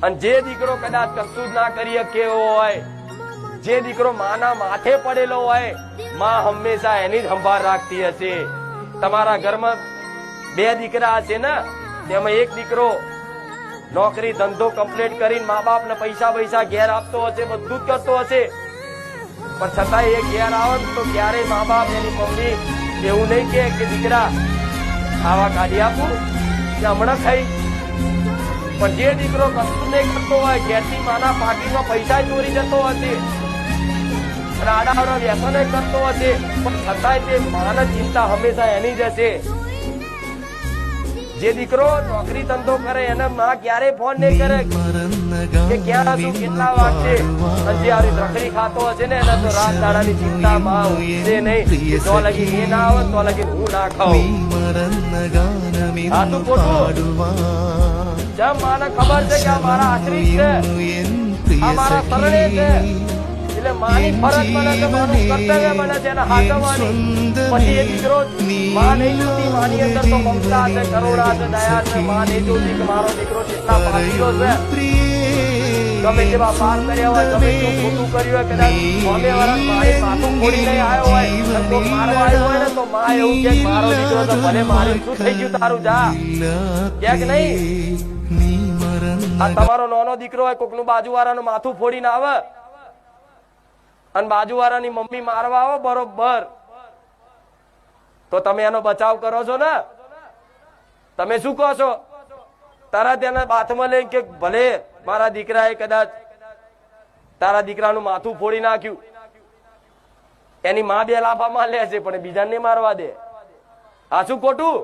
અને જે દીકરો કદાચ કશું જ ના કરી શકેવો હોય, જે દીકરો માના માથે પડેલો હોય, માં હંમેશા એની જ સંભાળ રાખતી હશે. તમારા ઘરમાં 2 દીકરા હશે ને, તેમાં એક દીકરો નોકરી ધંધો કમ્પ્લીટ કરીને મા બાપ ને પૈસા ઘેર આપતો હશે, બધું જ કરતો હશે, પણ છતાં એ ઘેર આવે તો ક્યારેય મા બાપ એની મમ્મી એવું નહીં કે દીકરા આવા કાઢી આપું કે હમણાં ખાઈ. પણ જે દીકરો કશું નહીં કરતો હોય, ઘેરથી માના પાકીટમાં પૈસા ચોરી જતો હશે, આડાવડા વ્યસન કરતો હશે, પણ છતાંય તે માનવ ચિંતા હંમેશા એની જ હશે. જે દીકરો નોકરી ધંધો કરે એને માં ક્યારેય ફોન નહીં કરે કે ક્યાં હતું, કેટલા વાગશે. જે આવી રખડી ખાતો હશે ને એને તો રાત દાડાની ચિંતા માં ઉઠશે નહીં, તો લગી એ ના આવે તો લગી હું ના ખાઉં. સાચું ખોટું? જેમ માને ખબર છે કે આ મારા આશ્રિત છે, આ મારા શરણે છે, એટલે માની ફરજ બને છે, માનું કર્તવ્ય બને છે એને હાચવવાની. પછી એ દીકરો માં નહીં જોતી, માની અંદર તો મમતા છે, કરુણા છે, દયા છે. માં નહીં જોતી કે મારો દીકરો કેટલા પાપીઓ છે, ગમે તેવા પાપ કર્યા હોય, ગમે તેવું ખોટું કર્યું હોય, કદાચ સામે વાળા માએ માથું ફોડી લઈ આવ્યો હોય, તો મારવા આવ્યો હોય ને તો માં એવું કે મારો દીકરો તો ભલે મારું શું થઈ ગયું તારું, જા ક્યાંક નહીં. આ તમારો નાનો દીકરો હોય, કોકનું બાજુવાળાનું માથું ફોડીને આવે અને બાજુવાળાની મમ્મી મારવા આવો બરોબર, તો તમે એનો બચાવ કરો છો ને? તમે શું કહો છો? તરત એના બાથમાં લઈને કે ભલે મારા દીકરાએ કદાચ તારા દીકરાનું માથું ફોડી નાખ્યું, એની માં 2 લાફા માં લે છે પણ બીજાને મારવા દે. આ શું ખોટું?